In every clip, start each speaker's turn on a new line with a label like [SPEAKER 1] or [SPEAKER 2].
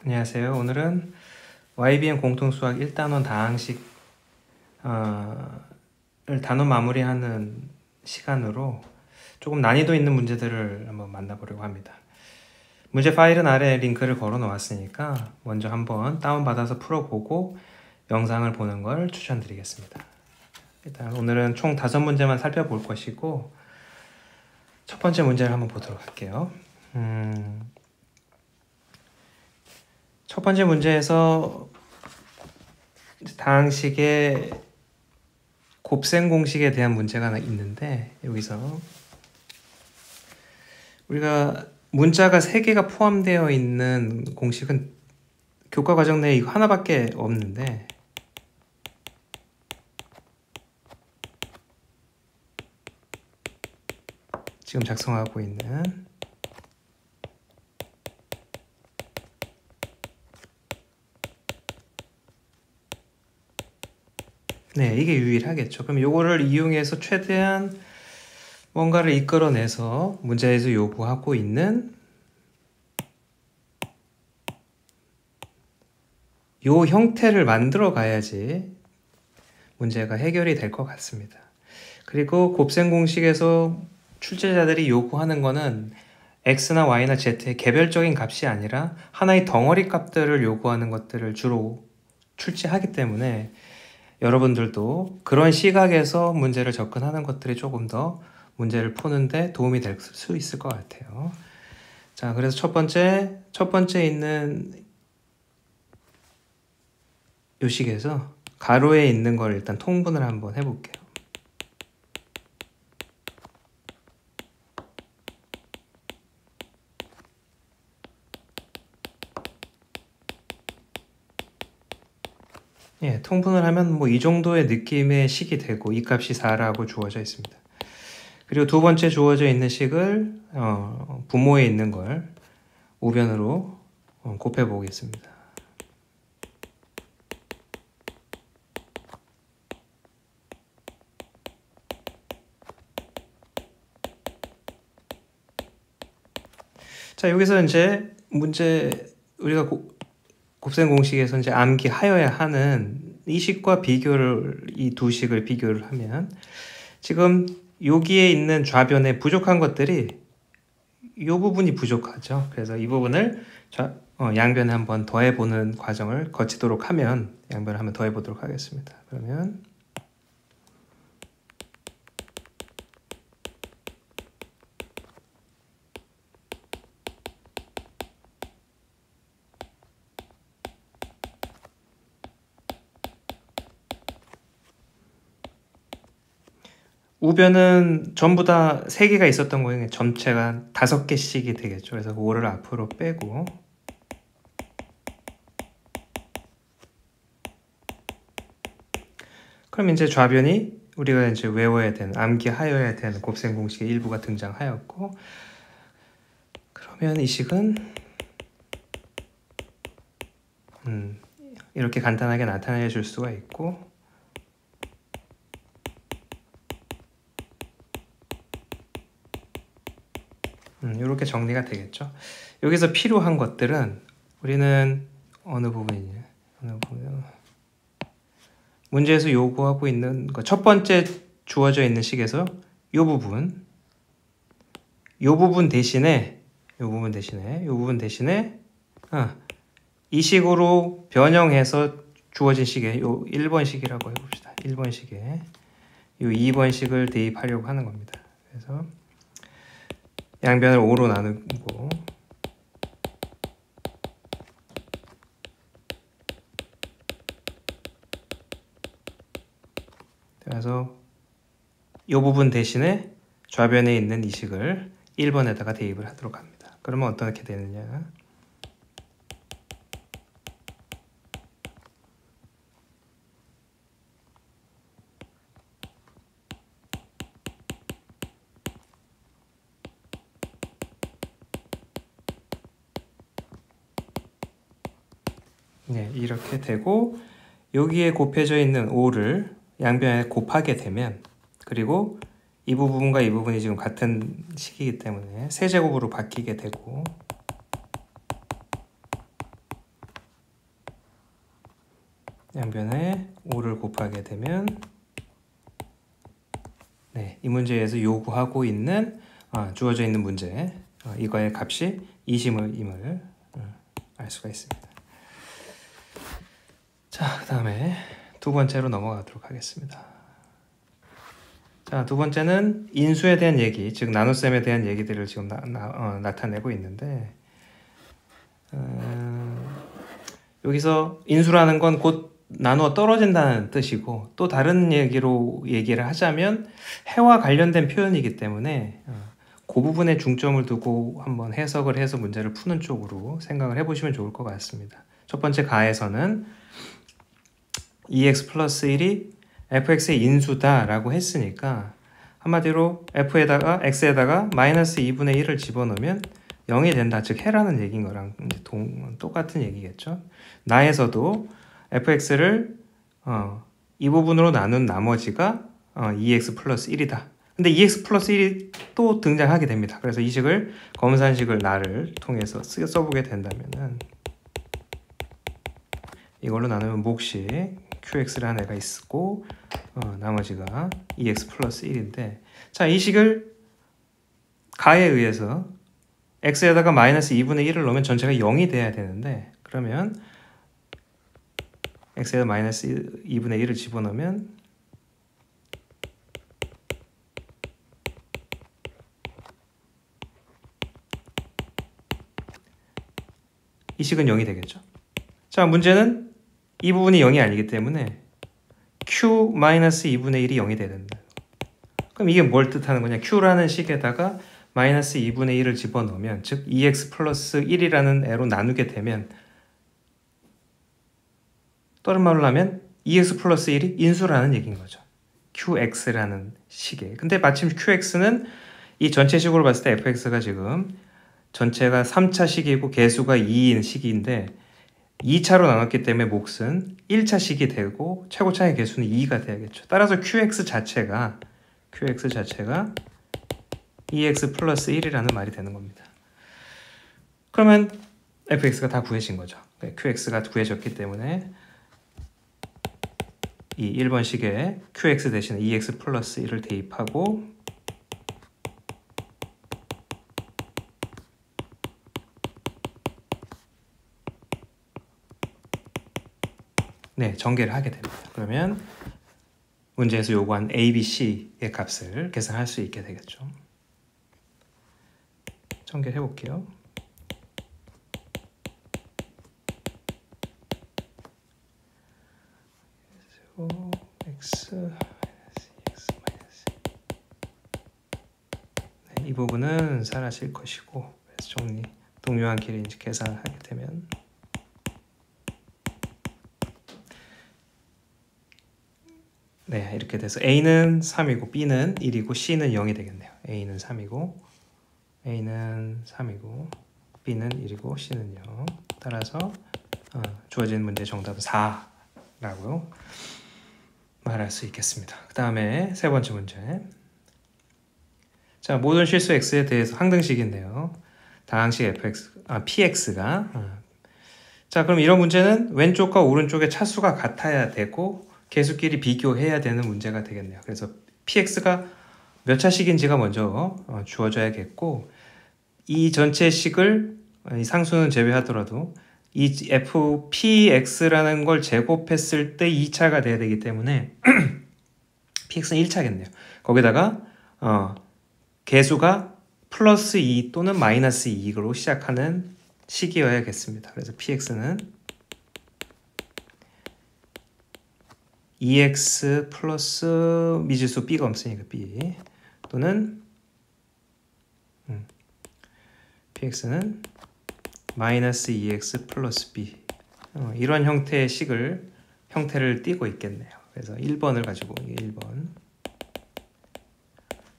[SPEAKER 1] 안녕하세요. 오늘은 YBM 공통수학 1단원 다항식 을 단원 마무리하는 시간으로 조금 난이도 있는 문제들을 한번 만나보려고 합니다. 문제 파일은 아래 링크를 걸어 놓았으니까 먼저 한번 다운받아서 풀어보고 영상을 보는 걸 추천드리겠습니다. 일단 오늘은 총 5문제만 살펴볼 것이고 첫 번째 문제를 한번 보도록 할게요. 첫 번째 문제에서 다항식의 곱셈 공식에 대한 문제가 있는데, 여기서 우리가 문자가 3개가 포함되어 있는 공식은 교과 과정 내에 이거 하나밖에 없는데, 지금 작성하고 있는 이게 유일하겠죠. 그럼 요거를 이용해서 최대한 뭔가를 이끌어내서 문제에서 요구하고 있는 요 형태를 만들어 가야지 문제가 해결이 될 것 같습니다. 그리고 곱셈 공식에서 출제자들이 요구하는 거는 x나 y나 z의 개별적인 값이 아니라 하나의 덩어리 값들을 요구하는 것들을 주로 출제하기 때문에 여러분들도 그런 시각에서 문제를 접근하는 것들이 조금 더 문제를 푸는데 도움이 될 수 있을 것 같아요. 자, 그래서 첫 번째 있는 요식에서 가로에 있는 걸 일단 통분을 한번 해볼게요. 통분을 하면 뭐 이 정도의 느낌의 식이 되고 이 값이 4라고 주어져 있습니다. 그리고 두 번째 주어져 있는 식을 분모에 있는 걸 우변으로 곱해 보겠습니다. 자, 여기서 이제 문제 우리가 곱셈 공식에서 이제 암기하여야 하는 이 식과 비교를, 이 두 식을 비교를 하면 지금 여기에 있는 좌변에 부족한 것들이 이 부분이 부족하죠. 그래서 이 부분을 양변에 한번 더해보는 과정을 거치도록 하면, 양변을 한번 더해보도록 하겠습니다. 그러면 우변은 전부 다 3개가 있었던 거예요. 전체가 5개씩이 되겠죠. 그래서 5를 앞으로 빼고, 그럼 이제 좌변이 우리가 이제 외워야 되는, 암기하여야 되는 곱셈 공식의 일부가 등장하였고, 그러면 이 식은 이렇게 간단하게 나타내 줄 수가 있고, 이렇게 정리가 되겠죠. 여기서 필요한 것들은 우리는 어느 부분이냐, 문제에서 요구하고 있는 것, 첫 번째 주어져 있는 식에서 요 부분 대신에 이 식으로 변형해서 주어진 식에 요 1번식이라고 해봅시다. 1번식에 요 2번식을 대입하려고 하는 겁니다. 그래서 양변을 5로 나누고, 그래서 이 부분 대신에 좌변에 있는 이 식을 1번에다가 대입을 하도록 합니다. 그러면 어떻게 되느냐, 이렇게 되고, 여기에 곱해져 있는 5를 양변에 곱하게 되면, 그리고 이 부분과 이 부분이 지금 같은 식이기 때문에 세제곱으로 바뀌게 되고, 양변에 5를 곱하게 되면 네, 이 문제에서 요구하고 있는 주어져 있는 문제 이거의 값이 20임을 알 수가 있습니다. 자, 그 다음에 두 번째로 넘어가도록 하겠습니다. 자, 두 번째는 인수에 대한 얘기, 즉 나눗셈에 대한 얘기들을 지금 나타내고 있는데 여기서 인수라는 건 곧 나누어 떨어진다는 뜻이고 또 다른 얘기를 하자면 해와 관련된 표현이기 때문에 그 부분에 중점을 두고 한번 해석을 해서 문제를 푸는 쪽으로 생각을 해보시면 좋을 것 같습니다. 첫 번째 가에서는 2x 플러스 1이 fx의 인수다라고 했으니까 한마디로 f에다가 x에다가 마이너스 2분의 1을 집어넣으면 0이 된다. 즉 해라는 얘기인 거랑 똑같은 얘기겠죠. 나에서도 fx를 이 부분으로 나눈 나머지가 2x 플러스 1이다. 근데 2x 플러스 1이 또 등장하게 됩니다. 그래서 이 식을 검산식을 나를 통해서 써보게 된다면은 이걸로 나누면 몫이 qx라는 애가 있고 나머지가 2x 플러스 1인데 자, 이 식을 가에 의해서 x에다가 마이너스 2분의 1을 넣으면 전체가 0이 돼야 되는데 그러면 x에다 마이너스 2분의 1을 집어넣으면 이 식은 0이 되겠죠. 자, 문제는 이 부분이 0이 아니기 때문에 q-2분의 1이 0이 돼야 된다. 그럼 이게 뭘 뜻하는 거냐? q라는 식에다가 마이너스 2분의 1을 집어넣으면 즉 2x 플러스 1이라는 애로 나누게 되면 다른 말로 하면 2x 플러스 1이 인수라는 얘기인 거죠. qx라는 식에. 근데 마침 qx는 이 전체 식으로 봤을 때 fx가 지금 전체가 3차 식이고 개수가 2인 식인데 2차로 나눴기 때문에 몫은 1차 식이 되고 최고차의 개수는 2가 돼야겠죠. 따라서 qx 자체가 2x 플러스 1이라는 말이 되는 겁니다. 그러면 fx가 다 구해진 거죠. qx가 구해졌기 때문에 이 1번 식에 qx 대신에 2x 플러스 1을 대입하고 네, 전개를 하게 됩니다. 그러면 문제에서 요구한 a, b, c의 값을 계산할 수 있게 되겠죠. 전개를 해볼게요. x 네, 이 부분은 사라질 것이고 그래서 동요한 길이 이제 계산을 하게 되면 네, 이렇게 돼서 a는 3이고 b는 1이고 c는 0이 되겠네요. a는 3이고 b는 1이고 c는 0. 따라서 주어진 문제 정답은 4라고 말할 수 있겠습니다. 그 다음에 세 번째 문제. 자, 모든 실수 x에 대해서 항등식인데요. 다항식 px가 자, 그럼 이런 문제는 왼쪽과 오른쪽의 차수가 같아야 되고 개수끼리 비교해야 되는 문제가 되겠네요. 그래서 px가 몇 차식인지가 먼저 주어져야겠고 이 전체 식을 이 상수는 제외하더라도 이 px라는 걸 제곱했을 때 2차가 돼야 되기 때문에 px는 1차겠네요. 거기다가 개수가 플러스 2 또는 마이너스 2로 시작하는 식이어야겠습니다. 그래서 px는 2x 플러스 미지수 b가 없으니까 b 또는 px는 마이너스 2x 플러스 b 이런 형태의 형태를 띠고 있겠네요. 그래서 1번을 가지고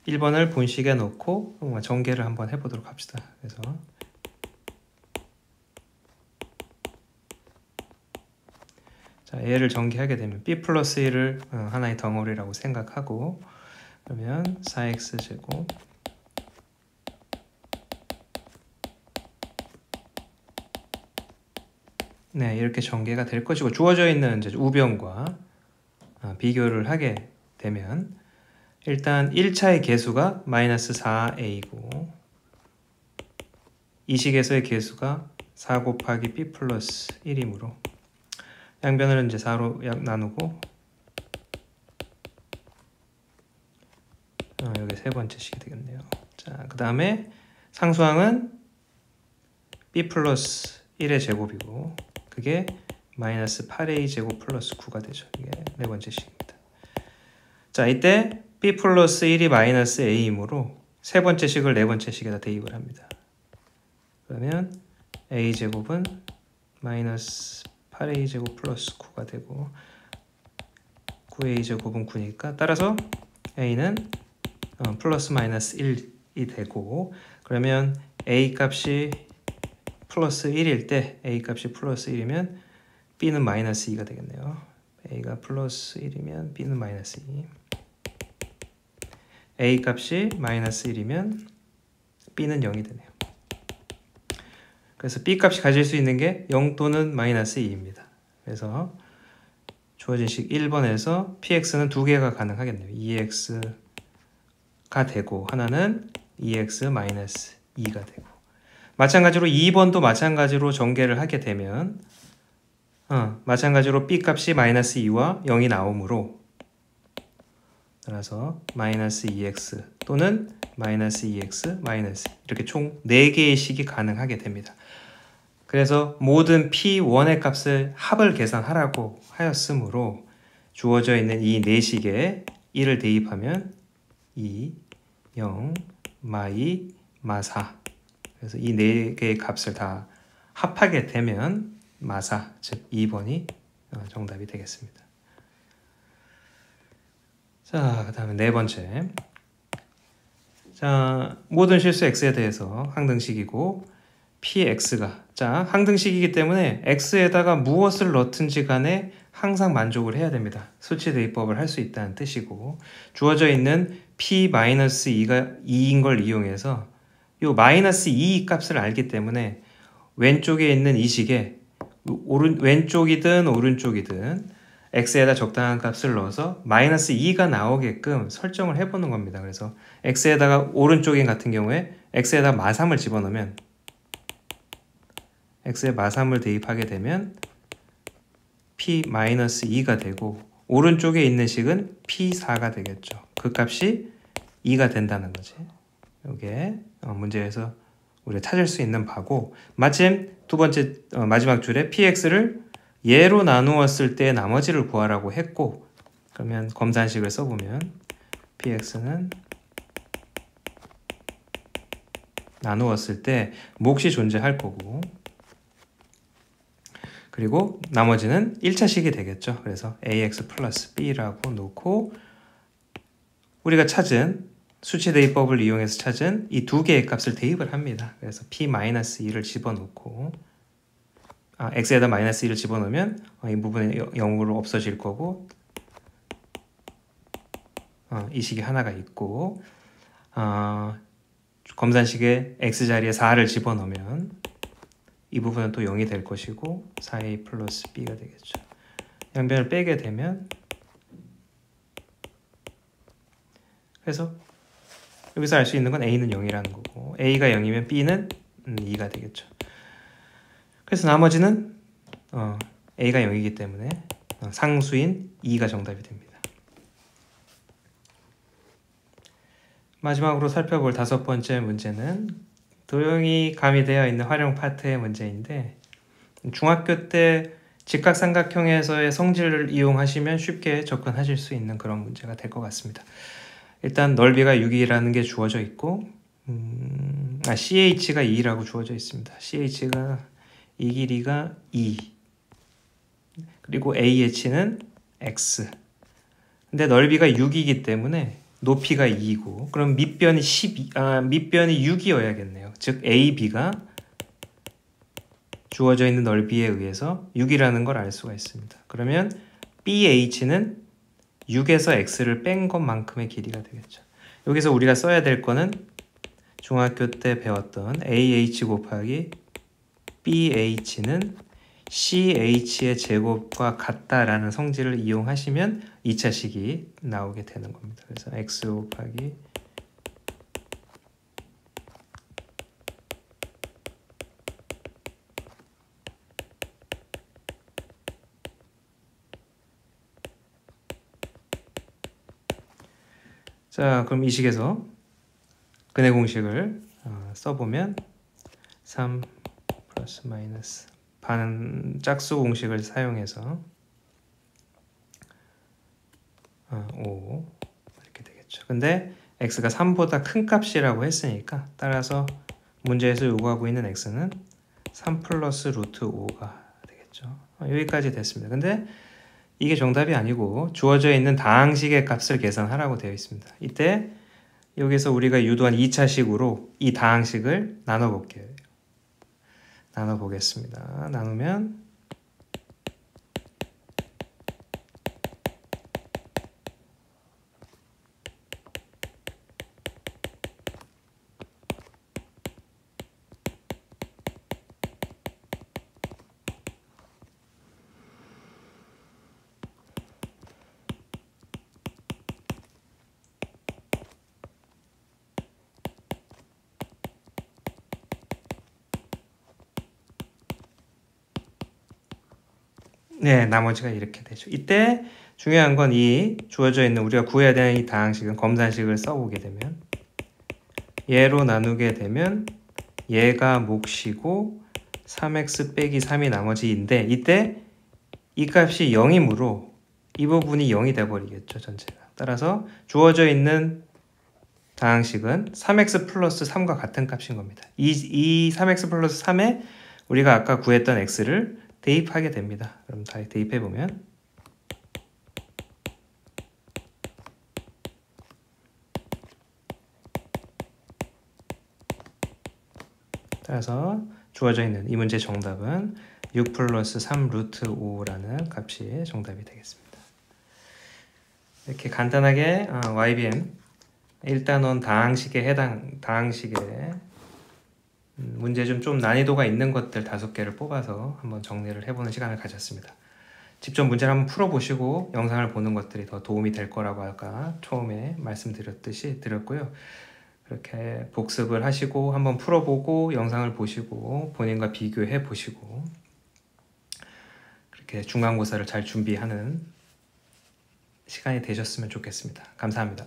[SPEAKER 1] 1번을 분식에 넣고 전개를 한번 해보도록 합시다. 그래서 자, 얘를 전개하게 되면 b 플러스 1을 하나의 덩어리라고 생각하고 그러면 4x 제곱 네, 이렇게 전개가 될 것이고 주어져 있는 이제 우변과 비교를 하게 되면 일단 1차의 개수가 마이너스 4a고 이 식에서의 개수가 4 곱하기 b 플러스 1이므로 양변을 이제 4로 나누고 여기 세 번째 식이 되겠네요. 자, 그 다음에 상수항은 b 플러스 1의 제곱이고 그게 마이너스 8a 제곱 플러스 9가 되죠. 이게 네 번째 식입니다. 자, 이때 b 플러스 1이 마이너스 a이므로 세 번째 식을 네 번째 식에다 대입을 합니다. 그러면 a 제곱은 마이너스 8a 제곱 플러스 9가 되고 9a 제곱은 9니까 따라서 a는 플러스 마이너스 1이 되고 그러면 a 값이 플러스 1일 때 a 값이 플러스 1이면 b는 마이너스 2가 되겠네요. a가 플러스 1이면 b는 마이너스 2. a 값이 마이너스 1이면 b는 0이 되네요. 그래서 b 값이 가질 수 있는 게 0 또는 마이너스 2입니다. 그래서 주어진 식 1번에서 px는 두 개가 가능하겠네요. 2x가 되고 하나는 2x 마이너스 2가 되고 마찬가지로 2번도 마찬가지로 전개를 하게 되면 마찬가지로 b 값이 마이너스 2와 0이 나오므로 따라서 마이너스 2x 또는 마이너스 2x 마이너스 이렇게 총 4개의 식이 가능하게 됩니다. 그래서 모든 p1의 값을 합을 계산하라고 하였으므로 주어져 있는 이 4식에 1을 대입하면 2, 0, 마2, 마4 그래서 이 4개의 값을 다 합하게 되면 마4, 즉 2번이 정답이 되겠습니다. 자, 그 다음에 네 번째. 자, 모든 실수 x에 대해서 항등식이고 px가 자, 항등식이기 때문에 x에다가 무엇을 넣든지 간에 항상 만족을 해야 됩니다. 수치 대입법을 할 수 있다는 뜻이고 주어져 있는 p-2가 2인 걸 이용해서 이 마이너스 2 값을 알기 때문에 왼쪽에 있는 이 식에 왼쪽이든 오른쪽이든 x에다 적당한 값을 넣어서 마이너스 2가 나오게끔 설정을 해보는 겁니다. 그래서 x에다가 오른쪽인 같은 경우에 x에다 마3을 집어넣으면 x에 마3을 대입하게 되면 p-2가 되고 오른쪽에 있는 식은 p4가 되겠죠. 그 값이 2가 된다는 거지. 이게 문제에서 우리가 찾을 수 있는 바고 마침 두 번째 마지막 줄에 px를 예로 나누었을 때 나머지를 구하라고 했고 그러면 검산식을 써보면 px는 나누었을 때 몫이 존재할 거고 그리고 나머지는 1차식이 되겠죠. 그래서 ax 플러스 b라고 놓고 우리가 찾은 수치 대입법을 이용해서 찾은 이 두 개의 값을 대입을 합니다. 그래서 p-2를 집어넣고 x에다 마이너스 2를 집어넣으면 이 부분이 0으로 없어질 거고 이 식이 하나가 있고 검산식에 x자리에 4를 집어넣으면 이 부분은 또 0이 될 것이고 4a 플러스 b가 되겠죠. 양변을 빼게 되면 그래서 여기서 알 수 있는 건 a는 0이라는 거고 a가 0이면 b는 2가 되겠죠. 그래서 나머지는 a가 0이기 때문에 상수인 2가 정답이 됩니다. 마지막으로 살펴볼 다섯 번째 문제는 도형이 가미되어 있는 활용 파트의 문제인데 중학교 때 직각삼각형에서의 성질을 이용하시면 쉽게 접근하실 수 있는 그런 문제가 될 것 같습니다. 일단 넓이가 6이라는 게 주어져 있고 CH가 2라고 주어져 있습니다. CH가 이 길이가 2 그리고 AH는 X 근데 넓이가 6이기 때문에 높이가 2이고 그럼 밑변이 6이어야겠네요. 즉 AB가 주어져 있는 넓이에 의해서 6이라는 걸 알 수가 있습니다. 그러면 BH는 6에서 X를 뺀 것만큼의 길이가 되겠죠. 여기서 우리가 써야 될 거는 중학교 때 배웠던 AH 곱하기 BH는 CH의 제곱과 같다라는 성질을 이용하시면 2차식이 나오게 되는 겁니다. 그래서 x 곱하기 자, 그럼 이 식에서 근해 공식을 써보면 3 플러스 마이너스 반 짝수 공식을 사용해서 5 이렇게 되겠죠. 근데 x가 3보다 큰 값이라고 했으니까 따라서 문제에서 요구하고 있는 x는 3 플러스 루트 5가 되겠죠. 여기까지 됐습니다. 근데 이게 정답이 아니고 주어져 있는 다항식의 값을 계산하라고 되어 있습니다. 이때 여기서 우리가 유도한 2차식으로 이 다항식을 나눠볼게요. 나눠보겠습니다. 나누면 네, 나머지가 이렇게 되죠. 이때 중요한 건 이 주어져 있는 우리가 구해야 되는 이 다항식은 검산식을 써보게 되면 얘로 나누게 되면 얘가 몫이고 3x 빼기 3이 나머지인데 이때 이 값이 0이므로 이 부분이 0이 돼버리겠죠. 전체가. 따라서 주어져 있는 다항식은 3x 플러스 3과 같은 값인 겁니다. 이 3x 플러스 3에 우리가 아까 구했던 x를 대입하게 됩니다. 그럼 다 대입해보면 따라서 주어져 있는 이 문제 정답은 6 플러스 3 루트 5라는 값이 정답이 되겠습니다. 이렇게 간단하게 YBM 1단원 다항식의 문제 좀 난이도가 있는 것들 5개를 뽑아서 한번 정리를 해보는 시간을 가졌습니다. 직접 문제를 한번 풀어보시고 영상을 보는 것들이 더 도움이 될 거라고 아까 처음에 드렸고요. 그렇게 복습을 하시고 한번 풀어보고 영상을 보시고 본인과 비교해 보시고 그렇게 중간고사를 잘 준비하는 시간이 되셨으면 좋겠습니다. 감사합니다.